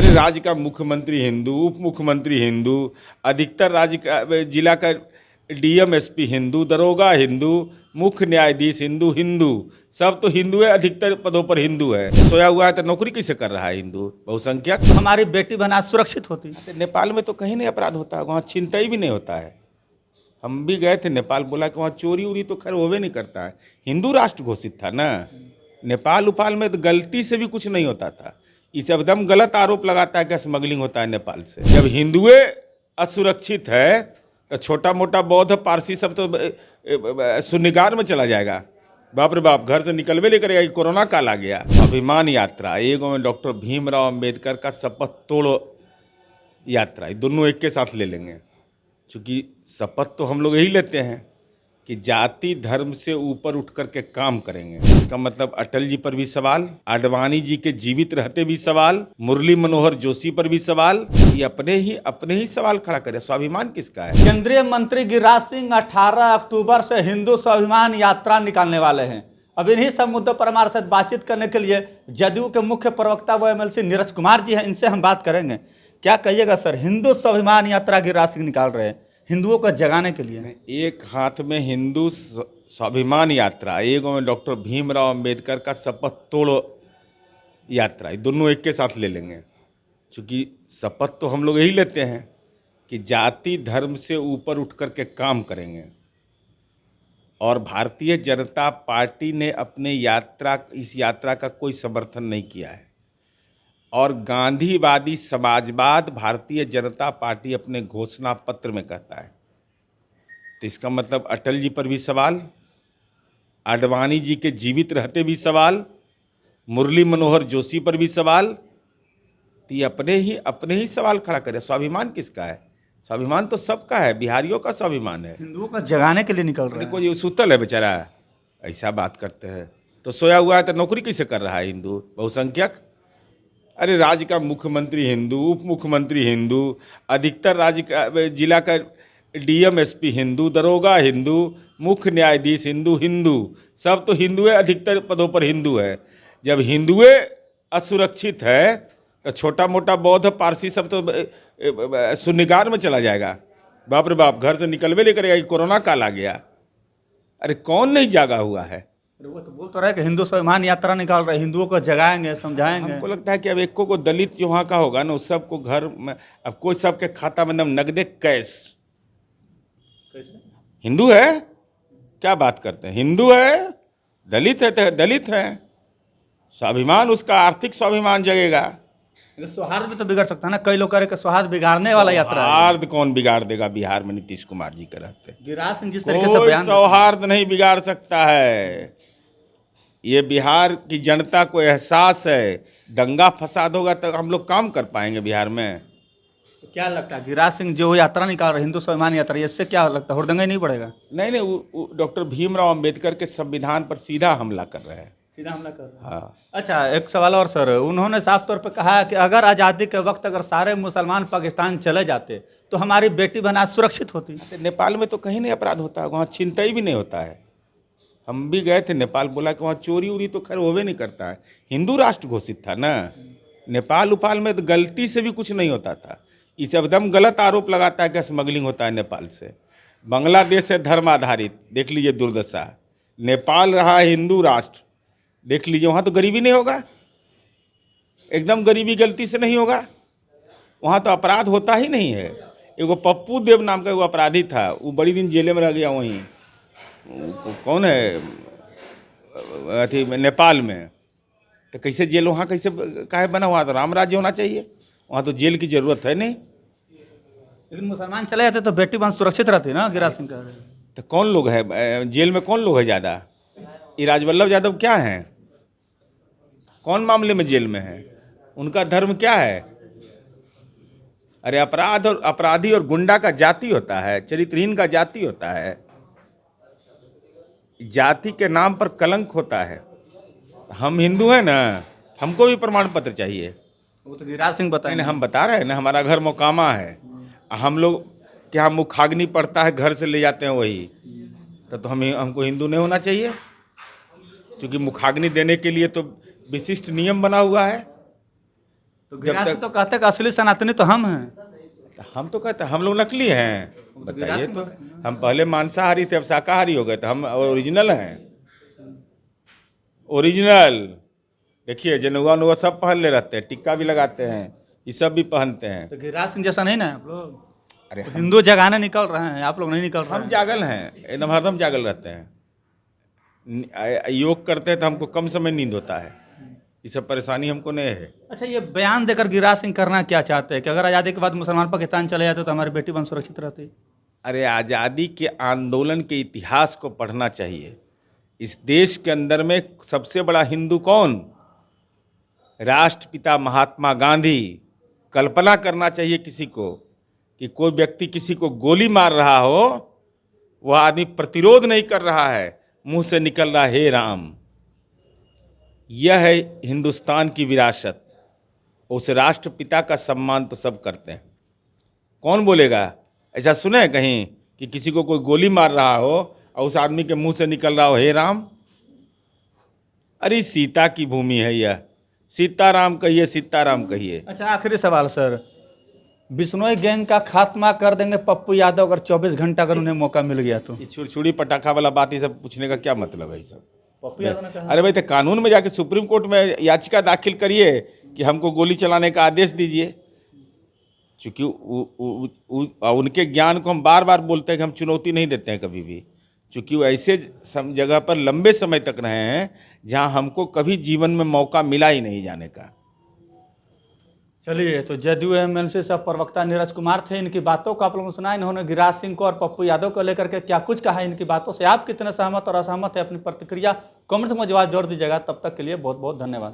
अरे राज्य का मुख्यमंत्री हिंदू, उप मुख्यमंत्री हिंदू, अधिकतर राज्य का जिला का डीएम एसपी हिंदू, दरोगा हिंदू, मुख्य न्यायाधीश हिंदू, सब तो हिंदू है, अधिकतर पदों पर हिंदू है। सोया हुआ है तो नौकरी कैसे कर रहा है हिंदू बहुसंख्यक? हमारी बेटी बहन सुरक्षित होती। नेपाल में तो कहीं नहीं अपराध होता है, वहाँ छिनतई भी नहीं होता है। हम भी गए थे नेपाल, बोला कि वहाँ चोरी उरी तो खैर होवे नहीं करता है। हिंदू राष्ट्र घोषित था ना। नेपाल उपाल में तो गलती से भी कुछ नहीं होता था। इस एकदम गलत आरोप लगाता है कि स्मगलिंग होता है नेपाल से। जब हिंदुए असुरक्षित है तो छोटा मोटा बौद्ध पारसी सब तो शून्यगार में चला जाएगा। बाप रे बाप, घर से निकलवे नहीं करेगा कि कोरोना काल आ गया। अभिमान यात्रा, एगो में डॉक्टर भीमराव अंबेडकर का शपथ तोड़ो यात्रा, ये दोनों एक के साथ ले लेंगे। क्योंकि शपथ तो हम लोग यही लेते हैं कि जाति धर्म से ऊपर उठ कर के काम करेंगे। इसका मतलब अटल जी पर भी सवाल, आडवाणी जी के जीवित रहते भी सवाल, मुरली मनोहर जोशी पर भी सवाल। ये अपने ही सवाल खड़ा करे। स्वाभिमान किसका है? केंद्रीय मंत्री गिरिराज सिंह 18 अक्टूबर से हिंदू स्वाभिमान यात्रा निकालने वाले हैं। अब इन्हीं सब मुद्दों पर हमारे साथ बातचीत करने के लिए जदयू के मुख्य प्रवक्ता व एमएलसी नीरज कुमार जी हैं, इनसे हम बात करेंगे। क्या कहिएगा सर, हिंदू स्वाभिमान यात्रा गिरिराज सिंह निकाल रहे हैं हिंदुओं को जगाने के लिए? एक हाथ में हिंदू स्वाभिमान यात्रा, एक में डॉक्टर भीमराव अंबेडकर का शपथ तोड़ो यात्रा, ये दोनों एक के साथ ले लेंगे। क्योंकि शपथ तो हम लोग यही लेते हैं कि जाति धर्म से ऊपर उठ कर के काम करेंगे। और भारतीय जनता पार्टी ने अपने इस यात्रा का कोई समर्थन नहीं किया है। और गांधीवादी समाजवाद भारतीय जनता पार्टी अपने घोषणा पत्र में कहता है। तो इसका मतलब अटल जी पर भी सवाल, आडवाणी जी के जीवित रहते भी सवाल, मुरली मनोहर जोशी पर भी सवाल। तो ये अपने ही सवाल खड़ा करे। स्वाभिमान किसका है? स्वाभिमान तो सबका है, बिहारियों का स्वाभिमान है। हिंदुओं को जगाने के लिए निकल रहे हैं। कोई ये सुतल है बेचारा, ऐसा बात करते हैं। तो सोया हुआ है तो नौकरी कैसे कर रहा है हिंदू बहुसंख्यक? अरे राज्य का मुख्यमंत्री हिंदू, उप मुख्यमंत्री हिंदू, अधिकतर राज्य का जिला का डीएम एसपी हिंदू, दरोगा हिंदू, मुख्य न्यायाधीश हिंदू, सब तो हिंदू है, अधिकतर पदों पर हिंदू है। जब हिंदुए असुरक्षित है तो छोटा मोटा बौद्ध पारसी सब तो शून्यगार में चला जाएगा। बाप रे बाप, घर से निकलवे नहीं करेगा कि कोरोना काल आ गया। अरे कौन नहीं जागा हुआ है? वो तो बोल तो रहे कि हिंदू स्वाभिमान यात्रा निकाल रहे, हिंदुओं को जगाएंगे, समझाएंगे। हमको लगता है कि अब एको को दलित जो वहाँ का होगा ना, उस सबको घर में अब कोई सबके खाता में एकदम नगदे कैश। हिंदू है, क्या बात करते हैं? हिंदू है, दलित है तो दलित है। स्वाभिमान, उसका आर्थिक स्वाभिमान जगेगा। सौहार्द भी तो बिगड़ सकता है ना। कई लोग कह रहे कि सौहार्द बिगाड़ने वाला यात्रा है। सौहार्द कौन बिगाड़ देगा? बिहार में नीतीश कुमार जी के रहते गिरिराज सिंह जिस तरीके से कोई बयान सौहार्द नहीं बिगाड़ सकता है। ये बिहार की जनता को एहसास है, दंगा फसाद होगा तो हम लोग काम कर पाएंगे बिहार में। तो क्या लगता है गिरिराज सिंह जो यात्रा निकाल रहे हिंदू स्वाभिमान यात्रा, इससे क्या लगता है हुड़दंगा नहीं बढ़ेगा? नहीं, डॉक्टर भीमराव अंबेडकर के संविधान पर सीधा हमला कर रहे हैं। सीधा हमला कर रहे हैं। हाँ। अच्छा, एक सवाल और सर, उन्होंने साफ तौर पर कहा है कि अगर आज़ादी के वक्त अगर सारे मुसलमान पाकिस्तान चले जाते तो हमारी बेटी बहन सुरक्षित होती। नेपाल में तो कहीं नहीं अपराध होता है, वहाँ छिनतई भी नहीं होता है। हम भी गए थे नेपाल, बोला कि वहाँ चोरी उरी तो खैर होवे नहीं करता है। हिंदू राष्ट्र घोषित था ना। नेपाल उपाल में तो गलती से भी कुछ नहीं होता था। इस एकदम गलत आरोप लगाता है कि स्मगलिंग होता है नेपाल से। बांग्लादेश से धर्म आधारित, देख लीजिए दुर्दशा। नेपाल रहा हिंदू राष्ट्र, देख लीजिए वहाँ तो गरीबी नहीं होगा, एकदम गरीबी गलती से नहीं होगा। वहाँ तो अपराध होता ही नहीं है। एगो पप्पू देव नाम का एगो अपराधी था, वो बड़ी दिन जेल में रह गया। वहीं कौन है अथी नेपाल में, तो कैसे जेल वहाँ कैसे काहे बना? वहाँ तो राम राज्य होना चाहिए, वहाँ तो जेल की जरूरत है नहीं। लेकिन मुसलमान चले जाते तो बेटी बहन सुरक्षित रहती ना। गिरिराज सिंह कह रहे हैं। तो कौन लोग है जेल में? कौन लोग है ज़्यादा? ये राजवल्लभ यादव क्या हैं? कौन मामले में जेल में है? उनका धर्म क्या है? अरे अपराध और अपराधी और गुंडा का जाति होता है, चरित्रहीन का जाति होता है। जाति के नाम पर कलंक होता है। हम हिंदू हैं ना, हमको भी प्रमाण पत्र चाहिए। वो तो गिरिराज सिंह बताएंगे। हम बता रहे हैं ना, हमारा घर मोकामा है। हम लोग क्या मुखाग्नि पड़ता है, घर से ले जाते हैं वही। तो हमको हिंदू नहीं होना चाहिए? क्योंकि मुखाग्नि देने के लिए तो विशिष्ट नियम बना हुआ है। तो जब गिरिराज तक सिंह तो कहते हैं कि असली सनातनी तो हम हैं। हम तो कहते हैं हम लोग नकली हैं, बताइए तो। हम पहले मांसाहारी थे, अब शाकाहारी हो गए, तो हम ओरिजिनल हैं, ओरिजिनल। देखिए जनेऊआ उनुआ सब पहन ले रहते हैं, टिक्का भी लगाते हैं, ये सब भी पहनते हैं। तो गिरिराज सिंह जैसा नहीं ना आप लोग, अरे हिंदू जगाने निकल रहे हैं, आप लोग नहीं निकल रहे हम हैं। जागल हैं, एकदम हरदम जागल रहते हैं। योग करते हैं तो हमको कम समय नींद होता है, ये सब परेशानी हमको नहीं है। अच्छा, ये बयान देकर गिरिराज सिंह करना क्या चाहते हैं कि अगर आज़ादी के बाद मुसलमान पाकिस्तान चले जाते तो हमारी बेटी बहन सुरक्षित रहती? अरे आज़ादी के आंदोलन के इतिहास को पढ़ना चाहिए। इस देश के अंदर में सबसे बड़ा हिंदू कौन? राष्ट्रपिता महात्मा गांधी। कल्पना करना चाहिए किसी को कि कोई व्यक्ति किसी को गोली मार रहा हो, वह आदमी प्रतिरोध नहीं कर रहा है, मुंह से निकल रहा है हे राम। यह है हिंदुस्तान की विरासत। उस राष्ट्रपिता का सम्मान तो सब करते हैं। कौन बोलेगा? ऐसा सुने कहीं कि किसी को कोई गोली मार रहा हो और उस आदमी के मुंह से निकल रहा हो हे राम? अरे सीता की भूमि है यह, सीताराम कहिए, सीताराम कहिए। अच्छा, आखिरी सवाल सर, बिश्नोई गैंग का खात्मा कर देंगे पप्पू यादव अगर 24 घंटा अगर उन्हें मौका मिल गया तो? ये छुड़छुड़ी पटाखा वाला बात, ये सब पूछने का क्या मतलब है ये सब? पप्पू यादव ने कहा। अरे भाई, तो कानून में जाके सुप्रीम कोर्ट में याचिका दाखिल करिए कि हमको गोली चलाने का आदेश दीजिए। चूंकि उनके ज्ञान को हम बार बार बोलते हैं कि हम चुनौती नहीं देते हैं कभी भी, चूंकि वो ऐसे जगह पर लंबे समय तक रहे हैं जहां हमको कभी जीवन में मौका मिला ही नहीं जाने का। चलिए, तो जदयू एमएलसी सब प्रवक्ता नीरज कुमार थे, इनकी बातों को आप लोगों ने सुना। इन्होंने गिरिराज सिंह को और पप्पू यादव को लेकर के क्या कुछ कहा, इनकी बातों से आप कितने सहमत और असहमत है, अपनी प्रतिक्रिया कमेंट्स में जवाब जरूर दीजिएगा। तब तक के लिए बहुत बहुत धन्यवाद।